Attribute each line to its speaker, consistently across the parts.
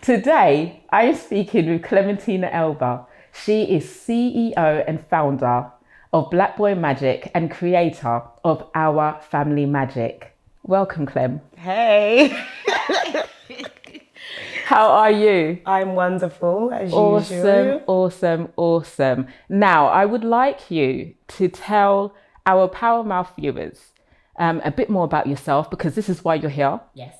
Speaker 1: Today, I am speaking with Clementina Elba. She is CEO and founder of Black Boy Magic and creator of Our Family Magic. Welcome, Clem.
Speaker 2: Hey.
Speaker 1: How are you?
Speaker 2: I'm wonderful, as usual.
Speaker 1: Awesome. Now, I would like you to tell our Power Mouth viewers a bit more about yourself, because this is why you're here.
Speaker 2: Yes.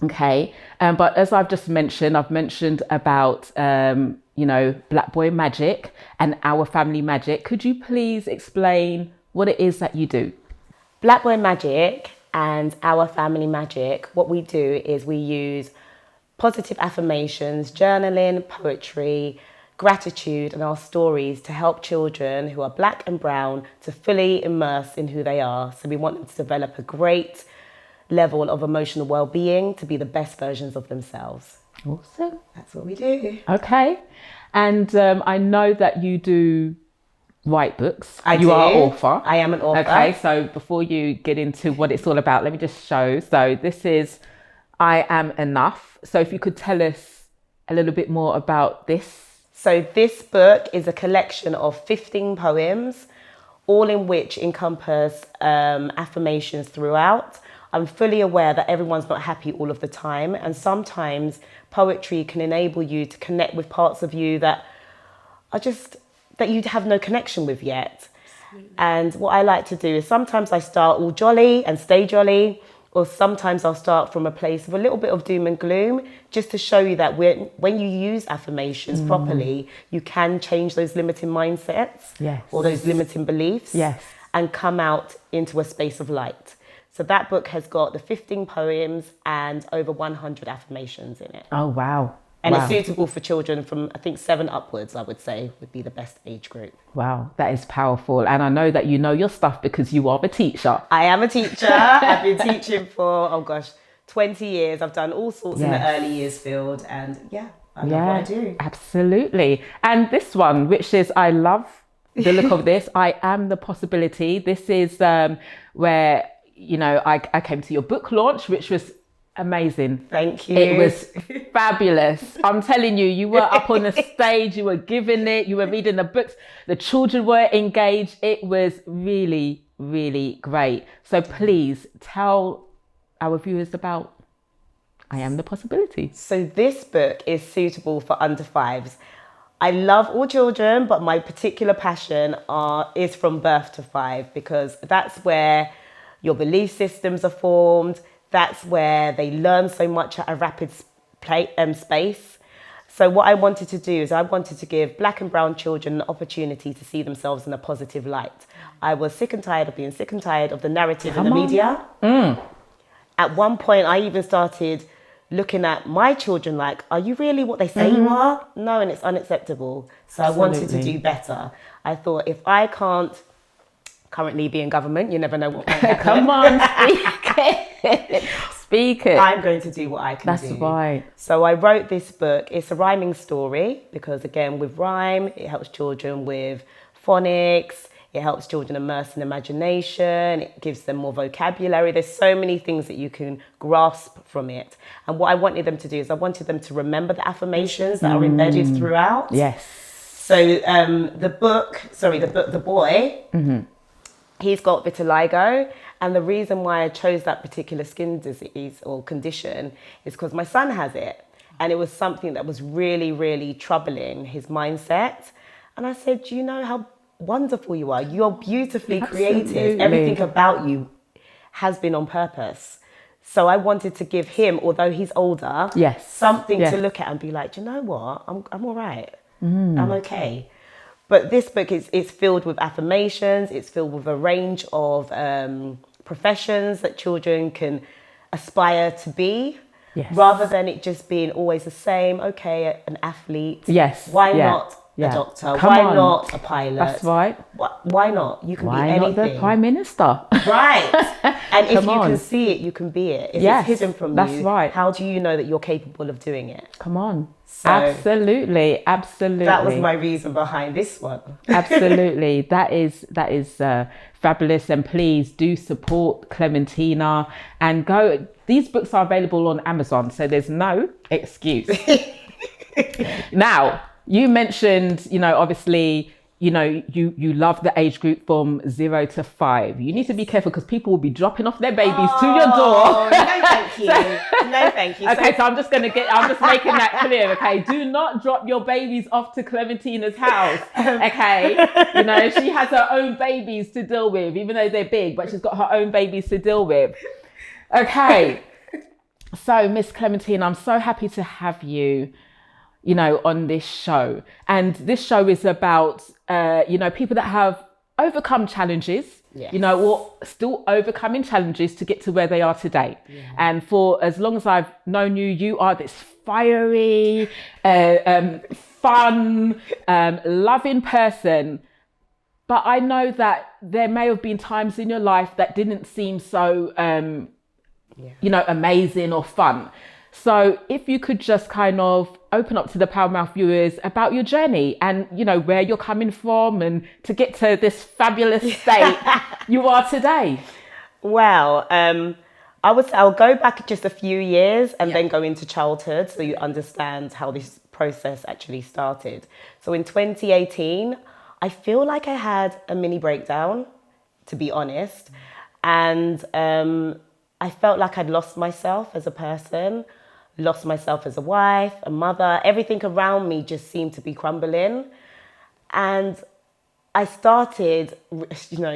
Speaker 1: Okay. But as I've just mentioned, I've mentioned about, Black Boy Magic and Our Family Magic. Could you please explain what it is that you do?
Speaker 2: Black Boy Magic and Our Family Magic, what we do is we use positive affirmations, journaling, poetry, gratitude, and our stories to help children who are black and brown to fully immerse in who they are. So we want them to develop a great level of emotional well-being to be the best versions of themselves.
Speaker 1: Awesome.
Speaker 2: That's what we do.
Speaker 1: Okay. And I know that you do write books.
Speaker 2: I
Speaker 1: You
Speaker 2: do.
Speaker 1: are an author.
Speaker 2: I am an author.
Speaker 1: Okay, so before you get into what it's all about, let me just show. So this is I Am Enough. So if you could tell us a little bit more about this.
Speaker 2: So this book is a collection of 15 poems, all in which encompass affirmations throughout. I'm fully aware that everyone's not happy all of the time, and sometimes poetry can enable you to connect with parts of you that you have no connection with yet. And what I like to do is sometimes I start all jolly and stay jolly, or sometimes I'll start from a place of a little bit of doom and gloom, just to show you that when you use affirmations properly, you can change those limiting mindsets or those limiting beliefs and come out into a space of light. So that book has got the 15 poems and over 100 affirmations in it.
Speaker 1: Oh, wow.
Speaker 2: And it's suitable for children from, I think, 7 upwards, I would say, would be the best age group.
Speaker 1: Wow, that is powerful. And I know that you know your stuff because you are a teacher.
Speaker 2: I am a teacher. I've been teaching for, 20 years. I've done all sorts in the early years field. And I love what I do.
Speaker 1: Absolutely. And this one, which is, I love the look of this, I Am the Possibility. This is where, I came to your book launch, which was amazing.
Speaker 2: Thank you.
Speaker 1: It was fabulous. I'm telling you, you were up on the stage, you were giving it, you were reading the books, the children were engaged. It was really, really great. So please tell our viewers about I Am the Possibility.
Speaker 2: So this book is suitable for under 5s. I love all children, but my particular passion is from birth to 5, because that's where your belief systems are formed. That's where they learn so much at a rapid space. So what I wanted to do is I wanted to give black and brown children an opportunity to see themselves in a positive light. I was sick and tired of being sick and tired of the narrative in the media. At one point, I even started looking at my children like, are you really what they say you are? No, and it's unacceptable. So I wanted to do better. I thought, if I can't currently be in government, you never know what might happen.
Speaker 1: Come on, speak it. Speak it.
Speaker 2: I'm going to do what I can do.
Speaker 1: That's right.
Speaker 2: So I wrote this book. It's a rhyming story because, again, with rhyme, it helps children with phonics. It helps children immerse in imagination. It gives them more vocabulary. There's so many things that you can grasp from it. And what I wanted them to do is I wanted them to remember the affirmations that are embedded throughout.
Speaker 1: Yes.
Speaker 2: So the boy, he's got vitiligo. And the reason why I chose that particular skin disease or condition is because my son has it. And it was something that was really, really troubling his mindset. And I said, do you know how wonderful you are? You're beautifully created. Everything about you has been on purpose. So I wanted to give him, although he's older, something to look at and be like, do you know what? I'm all right. I'm okay. But this book is filled with affirmations. It's filled with a range of professions that children can aspire to be, rather than it just being always the same. Okay, an athlete.
Speaker 1: Yes.
Speaker 2: Why not a doctor?
Speaker 1: Come
Speaker 2: Why
Speaker 1: on.
Speaker 2: not a pilot?
Speaker 1: That's right.
Speaker 2: Why not? You can
Speaker 1: Why
Speaker 2: be
Speaker 1: not
Speaker 2: anything.
Speaker 1: the Prime Minister?
Speaker 2: Right. And if
Speaker 1: Come
Speaker 2: you
Speaker 1: on.
Speaker 2: can see it, you can be it. If
Speaker 1: Yes,
Speaker 2: it's hidden from
Speaker 1: that's
Speaker 2: you,
Speaker 1: right.
Speaker 2: how do you know that you're capable of doing it?
Speaker 1: Come on.
Speaker 2: So
Speaker 1: absolutely.
Speaker 2: that was my reason behind this one.
Speaker 1: Absolutely. That is fabulous. And please do support Clementina and go. These books are available on Amazon, so there's no excuse. Now, you mentioned, obviously, you love the age group from 0 to 5. You need to be careful because people will be dropping off their babies to your door.
Speaker 2: No, thank you. No, thank you.
Speaker 1: Okay, so I'm just making that clear. Okay, do not drop your babies off to Clementina's house. Okay, she has her own babies to deal with, even though they're big, but she's got her own babies to deal with. Okay, so Miss Clementina, I'm so happy to have you on this show. And this show is about, people that have overcome challenges,
Speaker 2: yes.
Speaker 1: Or still overcoming challenges to get to where they are today. Yeah. And for as long as I've known you, you are this fiery, fun, loving person. But I know that there may have been times in your life that didn't seem so, amazing or fun. So if you could just kind of open up to the Power Mouth viewers about your journey and, where you're coming from and to get to this fabulous state you are today.
Speaker 2: Well, I'll go back just a few years and then go into childhood so you understand how this process actually started. So in 2018, I feel like I had a mini breakdown, to be honest. And I felt like I'd lost myself as a person. Lost myself as a wife, a mother. Everything around me just seemed to be crumbling. And I started,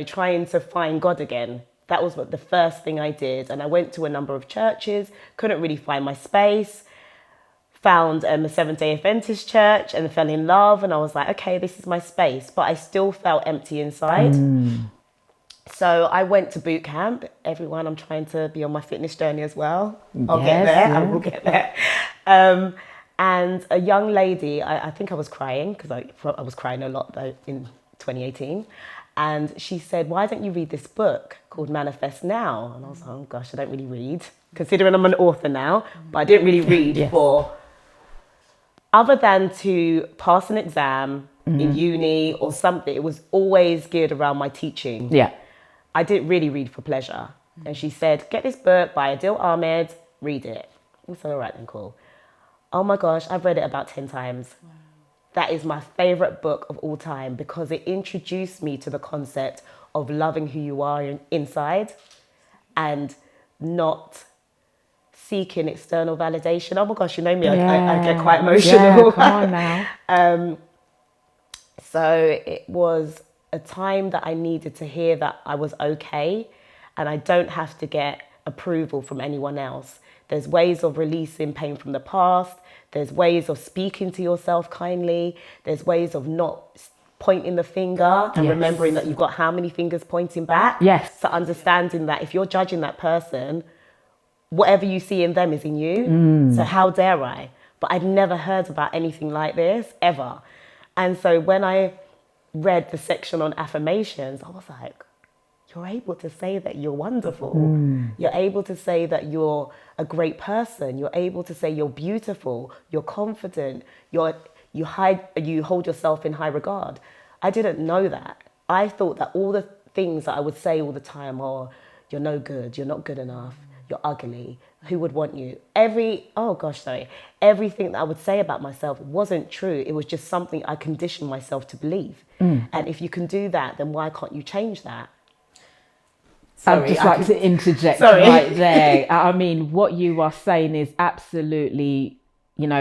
Speaker 2: trying to find God again. That was the first thing I did. And I went to a number of churches, couldn't really find my space, found a Seventh-day Adventist church and fell in love. And I was like, okay, this is my space. But I still felt empty inside. So I went to boot camp. Everyone, I'm trying to be on my fitness journey as well. I'll get there. Yeah. I will get there. And a young lady, I think I was crying because I was crying a lot though in 2018. And she said, why don't you read this book called Manifest Now? And I was like, oh gosh, I don't really read, considering I'm an author now, but I didn't really read for, other than to pass an exam in uni or something. It was always geared around my teaching. Yeah. I didn't really read for pleasure. And she said, get this book by Adil Ahmed, read it. I said, all right then, cool. Oh my gosh, I've read it about 10 times. Wow. That is my favorite book of all time because it introduced me to the concept of loving who you are inside and not seeking external validation. Oh my gosh, you know me, I get quite emotional.
Speaker 1: Yeah, come on now.
Speaker 2: So it was a time that I needed to hear that I was okay and I don't have to get approval from anyone else. There's ways of releasing pain from the past. There's ways of speaking to yourself kindly. There's ways of not pointing the finger and remembering that you've got how many fingers pointing back.
Speaker 1: Yes.
Speaker 2: So understanding that if you're judging that person, whatever you see in them is in you. So how dare I? But I'd never heard about anything like this ever. And so when I read the section on affirmations, I was like, you're able to say that you're wonderful. You're able to say that you're a great person. You're able to say you're beautiful. You're confident. You hold yourself in high regard. I didn't know that. I thought that all the things that I would say all the time, you're no good. You're not good enough. You're ugly. Who would want you? Everything that I would say about myself wasn't true. It was just something I conditioned myself to believe. And if you can do that, then why can't you change that?
Speaker 1: I'd just like to interject right there. I mean, what you are saying is absolutely,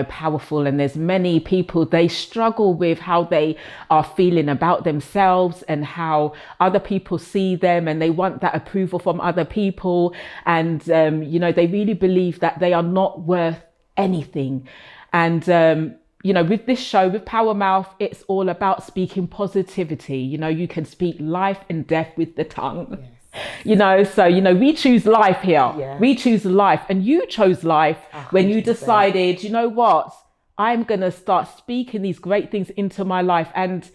Speaker 1: powerful. And there's many people, they struggle with how they are feeling about themselves and how other people see them, and they want that approval from other people. And, they really believe that they are not worth anything. And, with this show, with Power Mouth, it's all about speaking positivity. You can speak life and death with the tongue. Yes. We choose life here. Yeah. We choose life, and you chose life when you decided, you know what? I'm going to start speaking these great things into my life. And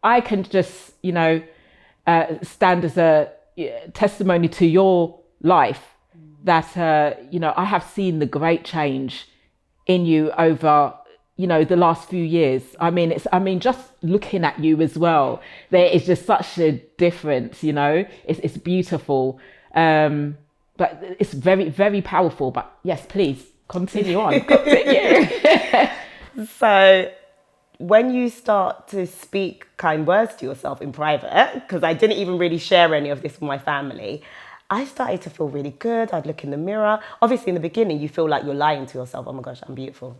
Speaker 1: I can just, stand as a testimony to your life that, I have seen the great change in you over, the last few years. Just looking at you as well, there is just such a difference, it's beautiful. But it's very, very powerful. But yes, please continue on. Continue.
Speaker 2: So when you start to speak kind words to yourself in private, because I didn't even really share any of this with my family, I started to feel really good. I'd look in the mirror. Obviously, in the beginning, you feel like you're lying to yourself. Oh my gosh, I'm beautiful.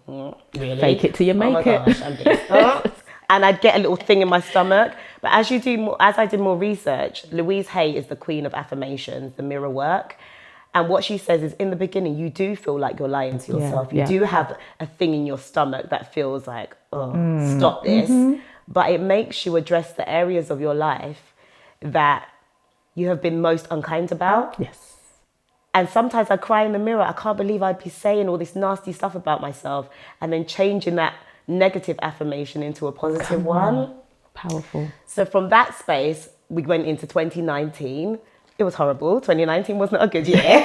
Speaker 2: Really?
Speaker 1: Fake it till you make it.
Speaker 2: Oh my gosh, I'm beautiful. And I'd get a little thing in my stomach. But as I did more research, Louise Hay is the queen of affirmations, the mirror work. And what she says is, in the beginning, you do feel like you're lying to yourself. You do have a thing in your stomach that feels like, stop this. Mm-hmm. But it makes you address the areas of your life that you have been most unkind about.
Speaker 1: Yes.
Speaker 2: And sometimes I cry in the mirror. I can't believe I'd be saying all this nasty stuff about myself, and then changing that negative affirmation into a positive one.
Speaker 1: Powerful.
Speaker 2: So from that space, we went into 2019. It was horrible. 2019 was not a good year.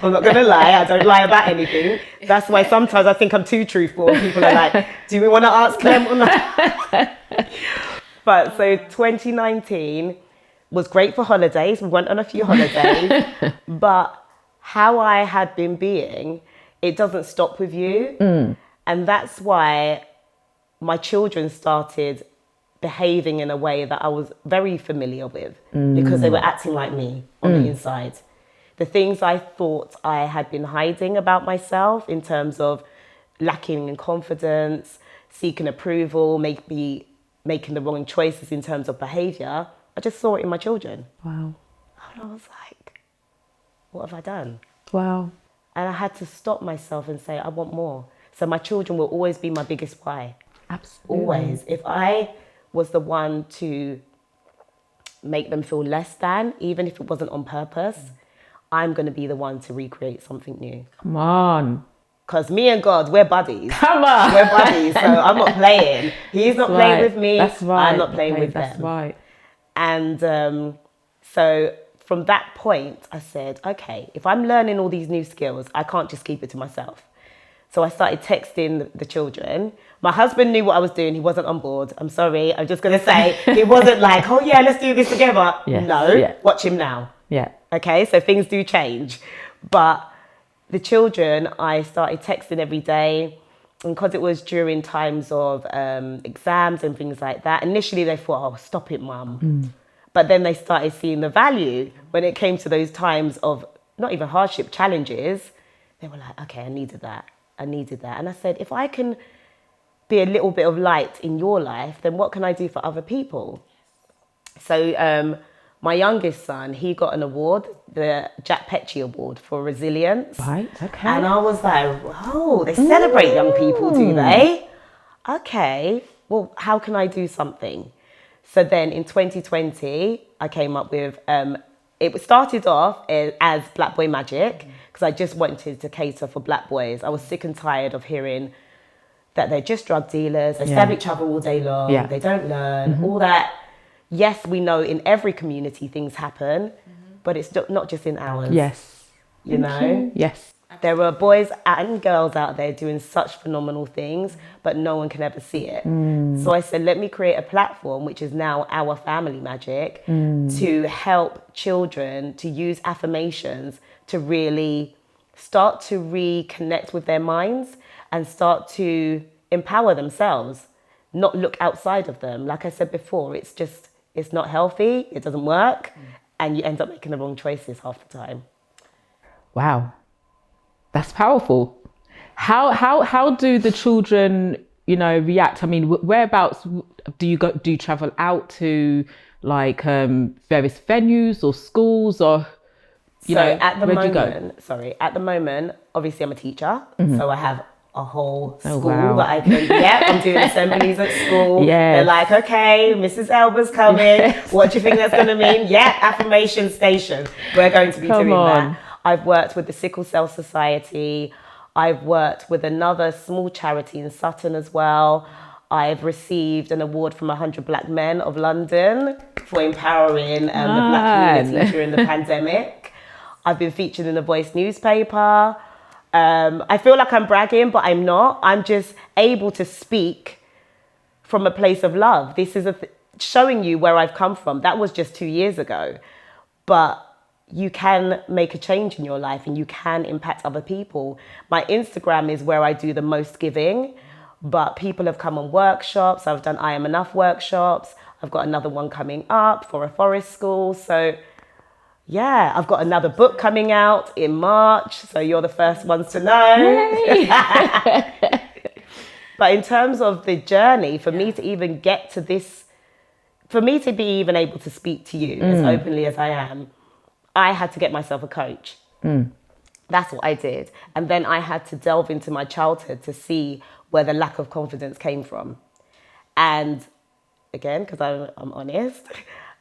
Speaker 2: I'm not going to lie. I don't lie about anything. That's why sometimes I think I'm too truthful. People are like, do we want to ask Clem or not? But so 2019 was great for holidays. We went on a few holidays. But how I had been being, it doesn't stop with you. And that's why my children started behaving in a way that I was very familiar with, because they were acting like me on the inside. The things I thought I had been hiding about myself in terms of lacking in confidence, seeking approval, maybe making the wrong choices in terms of behavior, I just saw it in my children.
Speaker 1: Wow.
Speaker 2: And I was like, what have I done?
Speaker 1: Wow.
Speaker 2: And I had to stop myself and say, I want more. So my children will always be my biggest why.
Speaker 1: Absolutely.
Speaker 2: Always. If I was the one to make them feel less than, even if it wasn't on purpose, I'm going to be the one to recreate something new.
Speaker 1: Come on.
Speaker 2: Because me and God, we're buddies.
Speaker 1: Come on.
Speaker 2: We're buddies, so I'm not playing. He's not playing with me.
Speaker 1: That's right.
Speaker 2: I'm not playing with them.
Speaker 1: That's right.
Speaker 2: And so from that point, I said, okay, if I'm learning all these new skills, I can't just keep it to myself. So I started texting the children. My husband knew what I was doing. He wasn't on board. I'm sorry. I'm just going to say, he wasn't like, oh yeah, let's do this together.
Speaker 1: Yes.
Speaker 2: No, watch him now.
Speaker 1: Yeah.
Speaker 2: Okay, so things do change. But the children, I started texting every day. And because it was during times of exams and things like that, initially they thought, oh, stop it, Mum. But then they started seeing the value when it came to those times of not even hardship, challenges. They were like, okay, I needed that. And I said, if I can be a little bit of light in your life, then what can I do for other people? So my youngest son, he got an award, the Jack Petchey Award for resilience.
Speaker 1: Right, okay.
Speaker 2: And I was like, whoa, they celebrate young people, do they? Okay, well, how can I do something? So then in 2020, I came up with, it started off as Black Boy Magic, because I just wanted to cater for black boys. I was sick and tired of hearing that they're just drug dealers, they stab each other all day long, they don't learn, all that. Yes, we know in every community things happen, but it's not just in ours.
Speaker 1: Yes.
Speaker 2: You know?
Speaker 1: Yes.
Speaker 2: There are boys and girls out there doing such phenomenal things, but no one can ever see it. So I said, let me create a platform, which is now Our Family Magic, to help children to use affirmations to really start to reconnect with their minds and start to empower themselves, not look outside of them. Like I said before, it's not healthy, it doesn't work, and you end up making the wrong choices half the time.
Speaker 1: Wow. That's powerful. How do the children, react? I mean, whereabouts do you travel out to, like various venues or schools, or
Speaker 2: at the
Speaker 1: where do you go?
Speaker 2: At the moment, obviously I'm a teacher, so I have a whole school that I can. I'm doing assemblies at school. They're like, okay, Mrs. Elba's coming. What do you think that's going to mean? Affirmation station. We're going to be doing that. I've worked with the Sickle Cell Society. I've worked with another small charity in Sutton as well. I've received an award from 100 Black Men of London for empowering the Black community during the pandemic. I've been featured in the Voice newspaper. I feel like I'm bragging, but I'm not. I'm just able to speak from a place of love. This is showing you where I've come from. That was just 2 years ago. But you can make a change in your life and you can impact other people. My Instagram is where I do the most giving, but people have come on workshops. I've done I Am Enough workshops. I've got another one coming up for a forest school. So yeah, I've got another book coming out in March. So you're the first ones to know. But in terms of the journey, for me to even get to this, for me to be even able to speak to you as openly as I am, I had to get myself a coach. That's what I did. And then I had to delve into my childhood to see where the lack of confidence came from. And again, because I'm honest,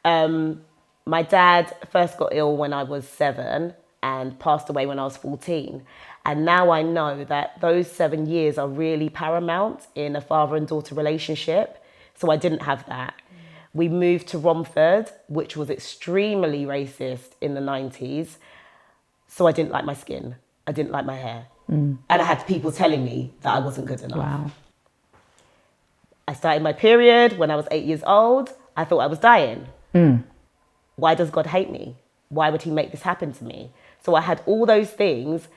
Speaker 2: my dad first got ill when I was 7 and passed away when I was 14. And now I know that those 7 years are really paramount in a father and daughter relationship. So I didn't have that. We moved to Romford, which was extremely racist in the 90s. So I didn't like my skin. I didn't like my hair. And I had people telling me that I wasn't good enough.
Speaker 1: Wow.
Speaker 2: I started my period when I was 8 years old. I thought I was dying. Why does God hate me? Why would he make this happen to me? So I had all those things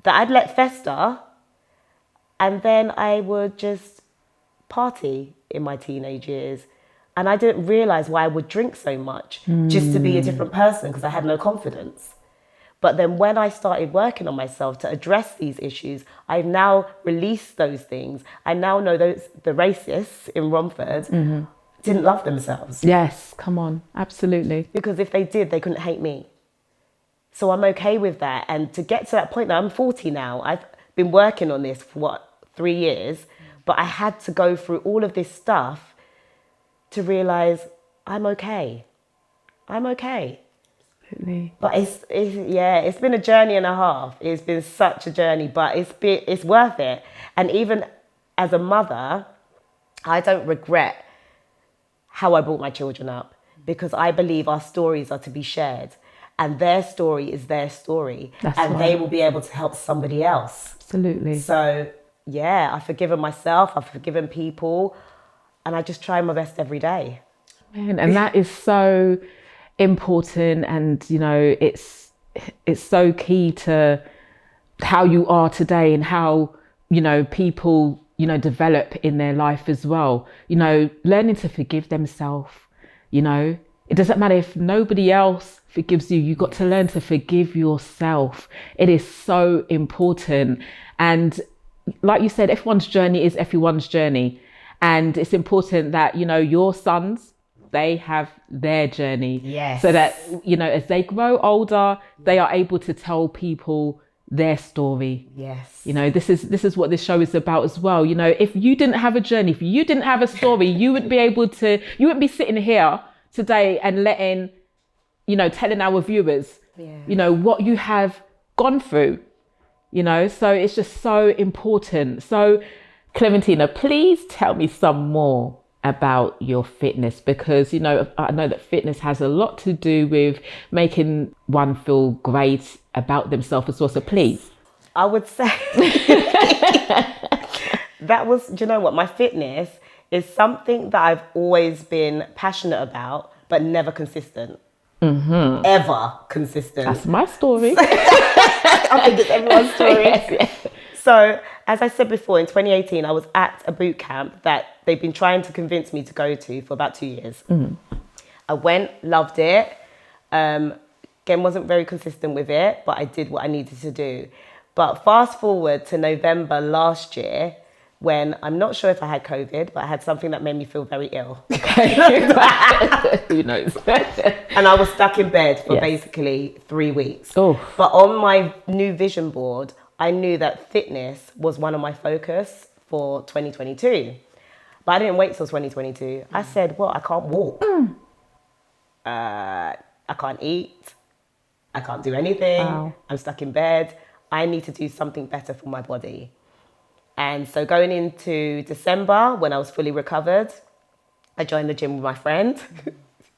Speaker 2: that I'd let fester, and then I would just party in my teenage years. And I didn't realize why I would drink so much just to be a different person because I had no confidence. But then when I started working on myself to address these issues, I've now released those things. I now know the racists in Romford didn't love themselves.
Speaker 1: Yes, come on, absolutely.
Speaker 2: Because if they did, they couldn't hate me. So I'm okay with that. And to get to that point, now I'm 40 now. I've been working on this for 3 years? But I had to go through all of this stuff to realize I'm okay. I'm okay.
Speaker 1: Absolutely.
Speaker 2: But it's been a journey and a half. It's been such a journey, but it's worth it. And even as a mother, I don't regret how I brought my children up because I believe our stories are to be shared. And their story is their story.
Speaker 1: That's
Speaker 2: and
Speaker 1: right.
Speaker 2: They will be able to help somebody else.
Speaker 1: Absolutely.
Speaker 2: So, yeah, I've forgiven myself. I've forgiven people. And I just try my best every day.
Speaker 1: Man, and that is so important. And, you know, it's so key to how you are today and how, you know, people, you know, develop in their life as well. You know, learning to forgive themselves, you know. It doesn't matter if nobody else forgives you. You've got to learn to forgive yourself. It is so important. And like you said, everyone's journey is everyone's journey. And it's important that, you know, your sons, they have their journey.
Speaker 2: Yes.
Speaker 1: So that, you know, as they grow older, they are able to tell people their story.
Speaker 2: Yes.
Speaker 1: You know, this is what this show is about as well. You know, if you didn't have a journey, if you didn't have a story, you wouldn't be sitting here today and telling our viewers, you know, what you have gone through, you know, so it's just so important. So Clementina, please tell me some more about your fitness, because, you know, I know that fitness has a lot to do with making one feel great about themselves as well. So please.
Speaker 2: I would say do you know what? My fitness is something that I've always been passionate about, but never consistent. Ever consistent.
Speaker 1: That's my story.
Speaker 2: I think it's everyone's story.
Speaker 1: Yes.
Speaker 2: So, as I said before, in 2018, I was at a boot camp that they've been trying to convince me to go to for about 2 years. I went, loved it. Again, wasn't very consistent with it, but I did what I needed to do. But fast forward to November last year, when I'm not sure if I had COVID, but I had something that made me feel very ill.
Speaker 1: Who knows?
Speaker 2: And I was stuck in bed for basically 3 weeks.
Speaker 1: Oh.
Speaker 2: But on my new vision board, I knew that fitness was one of my focus for 2022. But I didn't wait till 2022. I said, well, I can't walk. I can't eat. I can't do anything.
Speaker 1: Wow.
Speaker 2: I'm stuck in bed. I need to do something better for my body. And so going into December, when I was fully recovered, I joined the gym with my friend.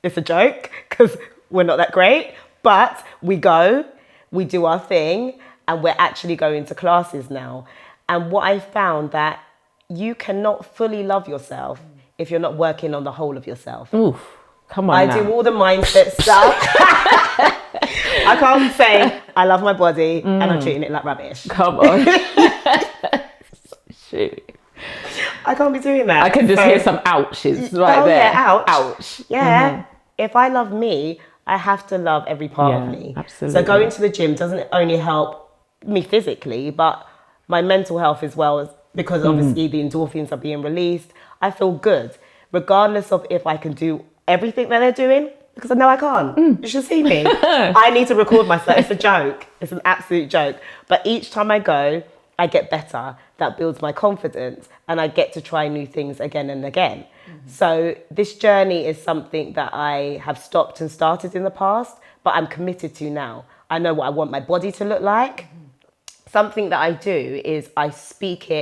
Speaker 2: It's a joke because we're not that great, but we go, we do our thing, and we're actually going to classes now. And what I found that you cannot fully love yourself if you're not working on the whole of yourself.
Speaker 1: Oof, come on
Speaker 2: I
Speaker 1: now.
Speaker 2: do all the mindset stuff. I can't say I love my body and I'm treating it like rubbish.
Speaker 1: Come on. Shoot.
Speaker 2: I can't be doing that.
Speaker 1: I can just hear some ouches right there.
Speaker 2: Yeah, ouch.
Speaker 1: Ouch.
Speaker 2: Yeah. If I love me, I have to love every part of me.
Speaker 1: Absolutely.
Speaker 2: So going to the gym doesn't only help me physically, but my mental health as well, because obviously the endorphins are being released. I feel good, regardless of if I can do everything that they're doing, because I know I can't. You should see me. I need to record myself. It's a joke. It's an absolute joke. But each time I go, I get better. That builds my confidence, and I get to try new things again and again. So this journey is something that I have stopped and started in the past, but I'm committed to now. I know what I want my body to look like. Something that I do is I speak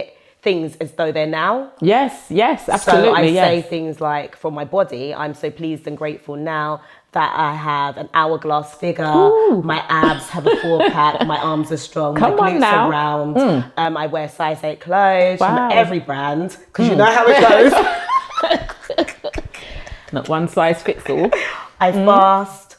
Speaker 2: things as though they're now.
Speaker 1: Yes, absolutely.
Speaker 2: So I say things like, for my body, I'm so pleased and grateful now that I have an hourglass figure.
Speaker 1: Ooh.
Speaker 2: My abs have a 4-pack. My arms are strong.
Speaker 1: Come
Speaker 2: my
Speaker 1: on
Speaker 2: glutes
Speaker 1: now.
Speaker 2: are round. I wear size 8 clothes
Speaker 1: Wow.
Speaker 2: from every brand, because you know how it goes.
Speaker 1: Not one size fits all.
Speaker 2: I fast,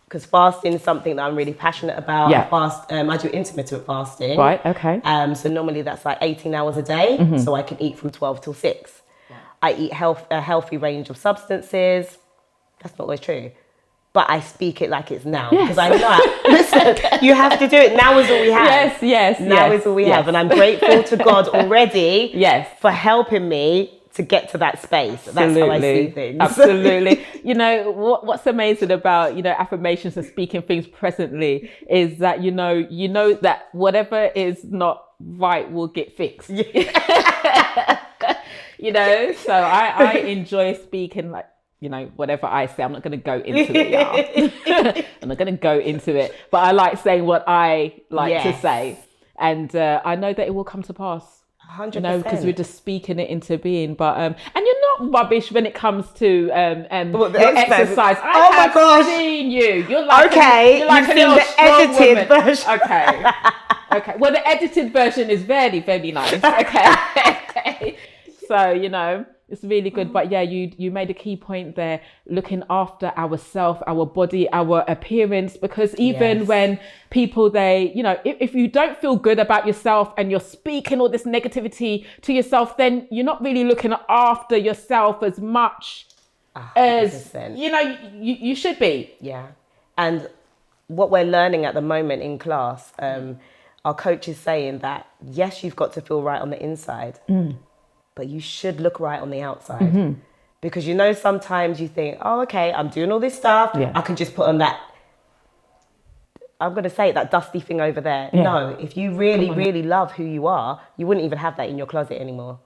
Speaker 2: because fasting is something that I'm really passionate about.
Speaker 1: Yeah.
Speaker 2: I do intermittent fasting.
Speaker 1: Right, okay.
Speaker 2: So normally that's like 18 hours a day, so I can eat from 12 till 6. Yeah. I eat a healthy range of substances. That's not always true. But I speak it like it's now. Because I know, listen, you have to do it. Now is all we have.
Speaker 1: Yes.
Speaker 2: Now is all we have. And I'm grateful to God already for helping me to get to that space. That's how I see things.
Speaker 1: Absolutely. You know, what's amazing about, affirmations and speaking things presently is that, you know that whatever is not right will get fixed. So I enjoy speaking like, whatever I say, I'm not going to go into it, y'all. I'm not going to go into it. But I like saying what I like to say. And I know that it will come to pass.
Speaker 2: 100%.
Speaker 1: Because we're just speaking it into being. But and you're not rubbish when it comes to your exercise. I have seen you. You're like you're like
Speaker 2: you've seen the edited version.
Speaker 1: Okay. Well, the edited version is very, very nice. Okay. So it's really good. But yeah, you made a key point there, looking after ourselves, our body, our appearance, because even when people, if you don't feel good about yourself and you're speaking all this negativity to yourself, then you're not really looking after yourself as much 100%. As, you should be.
Speaker 2: Yeah. And what we're learning at the moment in class, our coach is saying that, yes, you've got to feel right on the inside. But you should look right on the outside. Because sometimes you think, oh, okay, I'm doing all this stuff. Yeah. I can just put on that, I'm going to say it, that dusty thing over there. Yeah. No, if you really, really love who you are, you wouldn't even have that in your closet anymore.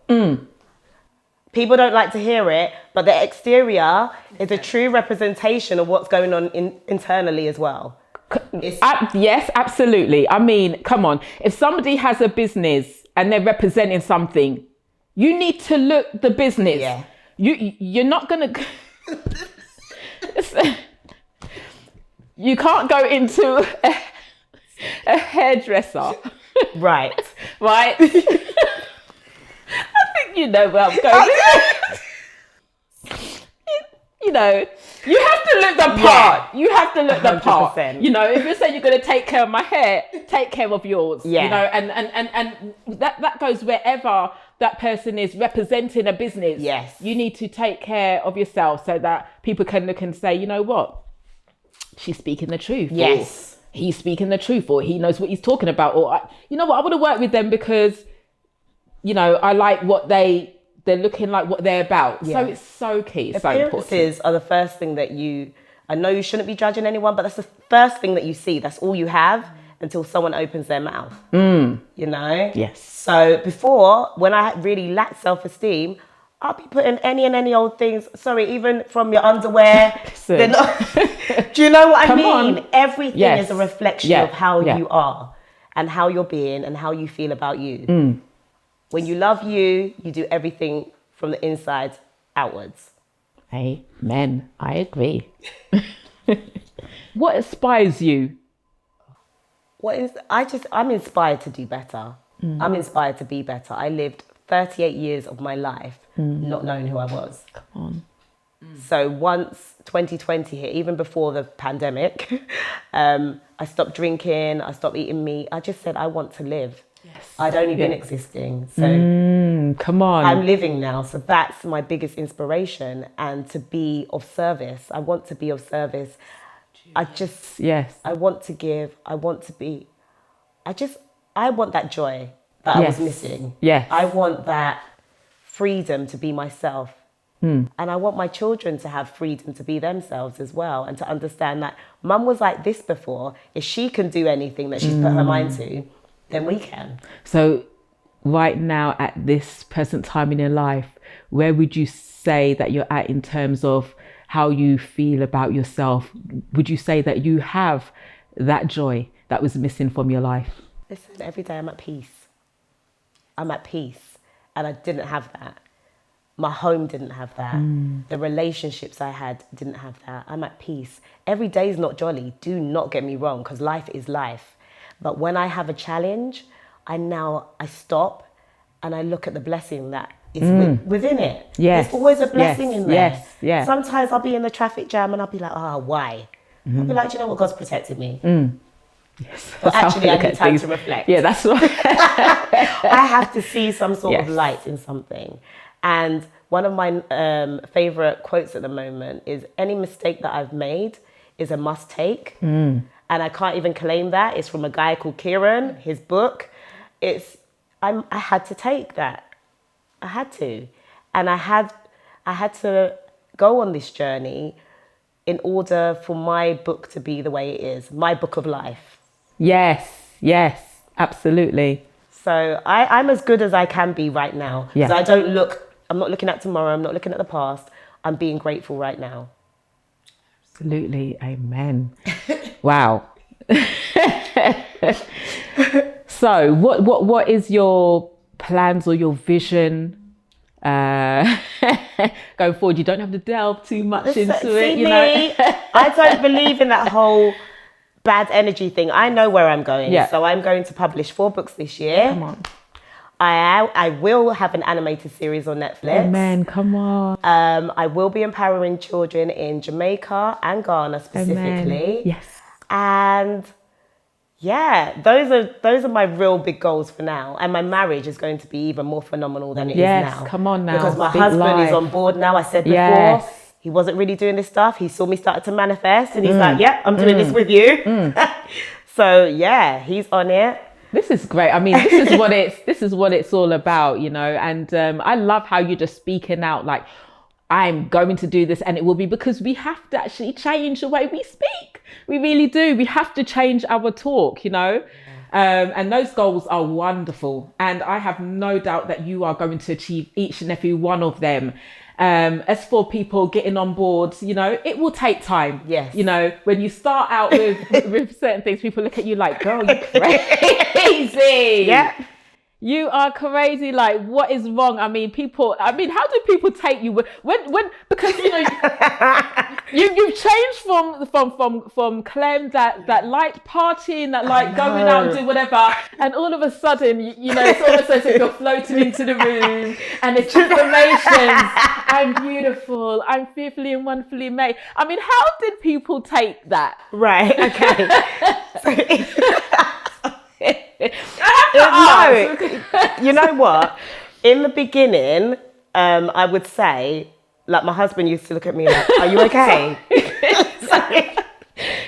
Speaker 2: People don't like to hear it, but the exterior is a true representation of what's going on internally as well.
Speaker 1: Yes, absolutely. I mean, come on. If somebody has a business and they're representing something, you need to look the business. Yeah. You're not gonna. You can't go into a hairdresser.
Speaker 2: Right.
Speaker 1: Right. I think you know where I'm going. You have to look the part. Yeah. You have to look 100%. The part. If you say you're going to take care of my hair, take care of yours. Yeah. And that goes wherever that person is representing a business.
Speaker 2: Yes.
Speaker 1: You need to take care of yourself so that people can look and say, you know what? She's speaking the truth.
Speaker 2: Yes.
Speaker 1: Or he's speaking the truth, or he knows what he's talking about. Or, you know what? I want to work with them because, I like what they're looking like, what they're about. Yeah. So it's so key. It's so important.
Speaker 2: Appearances are the first thing that I know you shouldn't be judging anyone, but that's the first thing that you see. That's all you have until someone opens their mouth.
Speaker 1: Yes.
Speaker 2: So before, when I really lacked self-esteem, I'll be putting any old things. Sorry, even from your underwear. Do you know what I mean? Everything is a reflection of how you are. and how you're being and how you feel about you. When you love you, you do everything from the inside outwards.
Speaker 1: Amen. I agree. What inspires you?
Speaker 2: I'm inspired to do better. I'm inspired to be better. I lived 38 years of my life not knowing who I was.
Speaker 1: Come on.
Speaker 2: So once 2020 hit, even before the pandemic, I stopped drinking, I stopped eating meat. I just said, I want to live.
Speaker 1: Yes.
Speaker 2: I'd only been existing. So
Speaker 1: come on.
Speaker 2: I'm living now. So that's my biggest inspiration. And to be of service. I want to be of service. I want to give. I want to be. I want that joy that I was missing.
Speaker 1: Yes.
Speaker 2: I want that freedom to be myself. And I want my children to have freedom to be themselves as well, and to understand that mum was like this before. If she can do anything that she's put her mind to, then we can.
Speaker 1: So right now, at this present time in your life, where would you say that you're at in terms of how you feel about yourself? Would you say that you have that joy that was missing from your life?
Speaker 2: Listen, every day I'm at peace. I'm at peace. And I didn't have that. My home didn't have that. The relationships I had didn't have that. I'm at peace. Every day is not jolly. Do not get me wrong, because life is life. But when I have a challenge, I stop and I look at the blessing that is within it.
Speaker 1: Yes.
Speaker 2: There's always a blessing in there.
Speaker 1: Yes. Yeah.
Speaker 2: Sometimes I'll be in the traffic jam and I'll be like, why? I'll be like, do you know what? God's protected me.
Speaker 1: Yes.
Speaker 2: But actually, I need time to reflect.
Speaker 1: Yeah, that's right.
Speaker 2: I have to see some sort of light in something. And one of my favorite quotes at the moment is, any mistake that I've made is a must take. And I can't even claim that. It's from a guy called Kieran, his book. I had to take that. I had to. And I had to go on this journey in order for my book to be the way it is, my book of life.
Speaker 1: Yes, absolutely.
Speaker 2: So I'm as good as I can be right now.
Speaker 1: Yeah.
Speaker 2: So I'm not looking at tomorrow, I'm not looking at the past. I'm being grateful right now.
Speaker 1: Absolutely. Amen. Wow. So what is your plans or your vision going forward? You don't have to delve too much into it, you know.
Speaker 2: I don't believe in that whole bad energy thing. I know where I'm going.
Speaker 1: Yeah.
Speaker 2: So I'm going to publish 4 books this year.
Speaker 1: Come on.
Speaker 2: I will have an animated series on Netflix.
Speaker 1: Amen. Come on.
Speaker 2: I will be empowering children in Jamaica and Ghana specifically.
Speaker 1: Amen. Yes.
Speaker 2: And yeah, those are my real big goals for now. And my marriage is going to be even more phenomenal than it is now.
Speaker 1: Yes, come on now.
Speaker 2: Because my
Speaker 1: Big
Speaker 2: husband
Speaker 1: life.
Speaker 2: is on board now. I said before,
Speaker 1: Yes.
Speaker 2: he wasn't really doing this stuff. He saw me start to manifest and he's like, yeah, I'm doing this with you. So yeah, he's on it.
Speaker 1: This is great. I mean, this is what it's all about, you know. And I love how you're just speaking out like, I'm going to do this, and it will be, because we have to actually change the way we speak. We really do. We have to change our talk, you know. And those goals are wonderful, and I have no doubt that you are going to achieve each and every one of them. As for people getting on board, you know, it will take time.
Speaker 2: Yes.
Speaker 1: You know, when you start out with certain things, people look at you like, girl, you're crazy.
Speaker 2: Yeah.
Speaker 1: You are crazy. Like, what is wrong? I mean, how do people take you when because, you know, you've changed from Clem that liked partying, that liked going out and doing whatever, and all of a sudden, you know, it's almost as if you're floating into the room and it's affirmations. I'm beautiful. I'm fearfully and wonderfully made. I mean, how did people take that?
Speaker 2: Right. Okay.
Speaker 1: I have to ask.
Speaker 2: You know what? In the beginning, I would say, like, my husband used to look at me like, are you okay?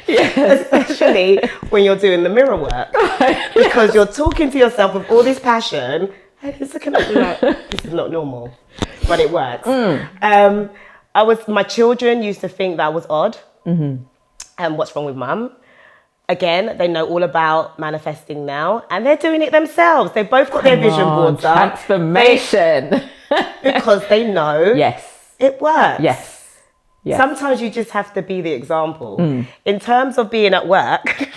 Speaker 2: Especially when you're doing the mirror work. Because you're talking to yourself with all this passion, and he's looking at me like, this is not normal. But it works. My children used to think that I was odd. And what's wrong with mum? Again, they know all about manifesting now, and they're doing it themselves. They've both got their vision boards up.
Speaker 1: Transformation.
Speaker 2: Because they know it works.
Speaker 1: Yes.
Speaker 2: Sometimes you just have to be the example. In terms of being at work,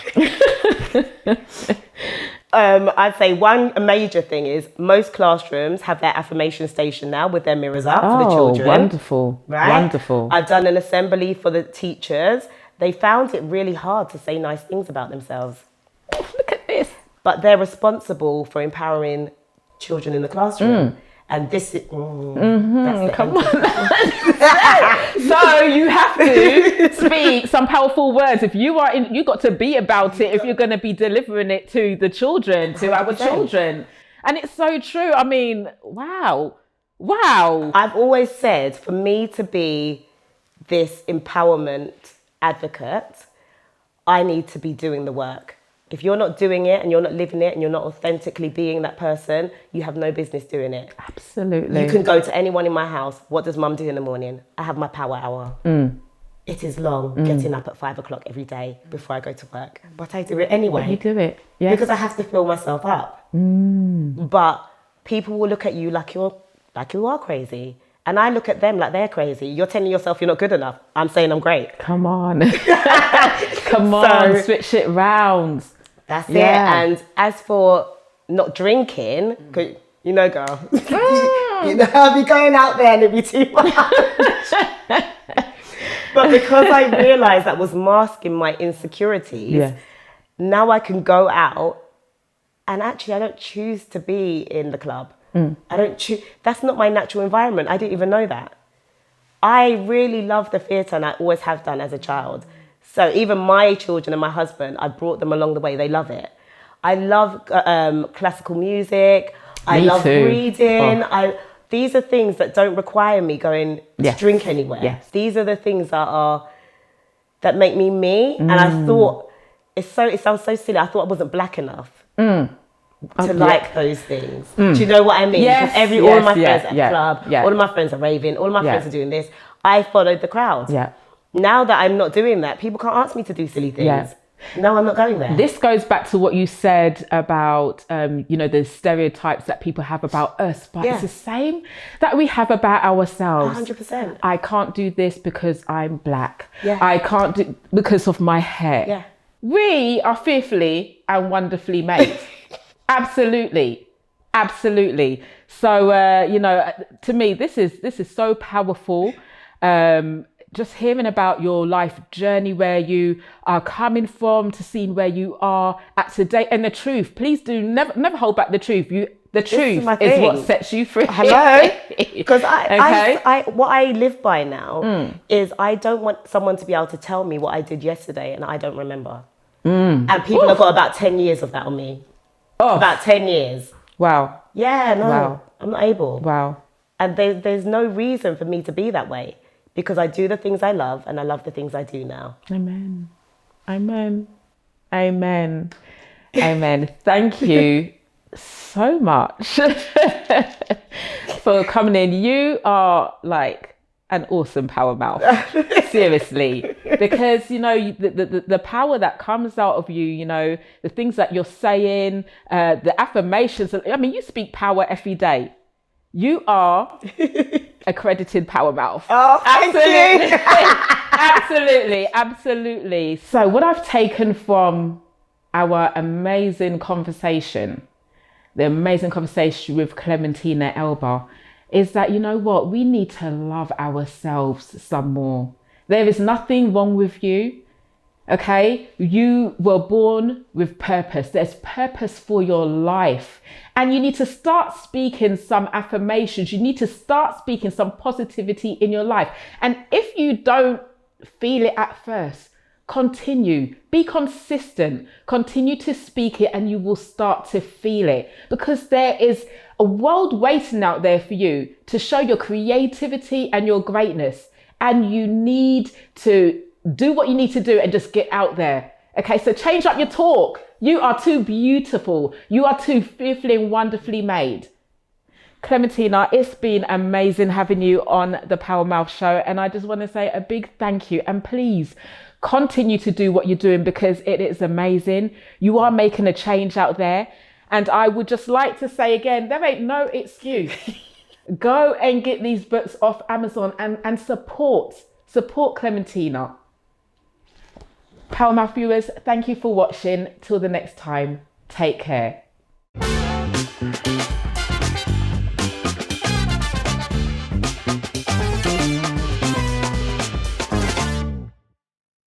Speaker 2: I'd say one major thing is most classrooms have their affirmation station now with their mirrors up for the children.
Speaker 1: Wonderful.
Speaker 2: Right?
Speaker 1: Wonderful.
Speaker 2: I've done an assembly for the teachers. They found it really hard to say nice things about themselves.
Speaker 1: Look at this.
Speaker 2: But they're responsible for empowering children in the classroom. And this is...
Speaker 1: Come on. So you have to speak some powerful words. If you are in, you got to be about it if you're going to be delivering it to the children, to our
Speaker 2: 100%.
Speaker 1: children. And it's so true. I mean, wow. Wow.
Speaker 2: I've always said, for me to be this empowerment advocate, I need to be doing the work. If you're not doing it and you're not living it and you're not authentically being that person, you have no business doing it.
Speaker 1: Absolutely.
Speaker 2: You can go to anyone in my house. What does mum do in the morning? I have my power hour. It is long, getting up at 5 o'clock every day before I go to work. But I do it anyway.
Speaker 1: You do it. Yeah.
Speaker 2: Because I have to fill myself up. But people will look at you like you are crazy. And I look at them like they're crazy. You're telling yourself you're not good enough. I'm saying I'm great.
Speaker 1: Come on. Come on,
Speaker 2: So-
Speaker 1: switch it round.
Speaker 2: That's
Speaker 1: Yeah.
Speaker 2: it. And as for not drinking, 'cause you know, girl, you know, I'll be going out there and it'd be too much. But because I realised that was masking my insecurities,
Speaker 1: Yeah.
Speaker 2: now I can go out and actually I don't choose to be in the club. I don't choose. That's not my natural environment. I didn't even know that. I really love the theatre and I always have done as a child. So even my children and my husband, I brought them along the way. They love it. I love classical music. I
Speaker 1: Me
Speaker 2: love
Speaker 1: too.
Speaker 2: reading. These are things that don't require me going to
Speaker 1: Yes.
Speaker 2: drink anywhere.
Speaker 1: Yes.
Speaker 2: These are the things that make me me. And I thought it sounds so silly. I thought I wasn't black enough to like those things. Do you know what I mean?
Speaker 1: Yes,
Speaker 2: Because all of my
Speaker 1: yes,
Speaker 2: friends
Speaker 1: yeah,
Speaker 2: at the club,
Speaker 1: yeah.
Speaker 2: all of my friends are raving, all of my friends are doing this. I followed the crowd.
Speaker 1: Yeah.
Speaker 2: Now that I'm not doing that, people can't ask me to do silly things.
Speaker 1: Yeah.
Speaker 2: No, I'm not going there.
Speaker 1: This goes back to what you said about, the stereotypes that people have about us, but
Speaker 2: Yeah.
Speaker 1: it's the same that we have about ourselves.
Speaker 2: 100%.
Speaker 1: I can't do this because I'm black.
Speaker 2: Yeah.
Speaker 1: I can't do because of my hair.
Speaker 2: Yeah.
Speaker 1: We are fearfully and wonderfully made. Absolutely. Absolutely. So, to me, this is so powerful. Just hearing about your life journey, where you are coming from, to seeing where you are at today, and the truth. Please do never hold back the truth. The truth
Speaker 2: my
Speaker 1: is what
Speaker 2: thing.
Speaker 1: sets you free.
Speaker 2: Hello? Because
Speaker 1: Okay.
Speaker 2: what I live by now is I don't want someone to be able to tell me what I did yesterday and I don't remember. And people have got about 10 years of that on me.
Speaker 1: Oh,
Speaker 2: About 10 years.
Speaker 1: wow.
Speaker 2: Yeah, no,
Speaker 1: Wow.
Speaker 2: I'm not able.
Speaker 1: Wow.
Speaker 2: And there's no reason for me to be that way because I do the things I love and I love the things I do now.
Speaker 1: Amen. Amen. Amen. Amen. Thank you so much for coming in. You are like an awesome power mouth. Seriously. Because, the power that comes out of you, the things that you're saying, the affirmations. I mean, you speak power every day. You are accredited power mouth.
Speaker 2: Oh, thank you.
Speaker 1: Absolutely, absolutely. So what I've taken from our amazing conversation, the amazing conversation with Clementina Elba, is that, we need to love ourselves some more. There is nothing wrong with you. Okay, you were born with purpose. There's purpose for your life. And you need to start speaking some affirmations. You need to start speaking some positivity in your life. And if you don't feel it at first, continue. Be consistent. Continue to speak it and you will start to feel it. Because there is a world waiting out there for you to show your creativity and your greatness. And you need to do what you need to do and just get out there. Okay, so change up your talk. You are too beautiful. You are too fearfully and wonderfully made. Clementina, it's been amazing having you on the Power Mouth Show. And I just want to say a big thank you. And please continue to do what you're doing because it is amazing. You are making a change out there. And I would just like to say again, there ain't no excuse. Go and get these books off Amazon and support Clementina. Power Mouth viewers, thank you for watching. Till the next time. Take care.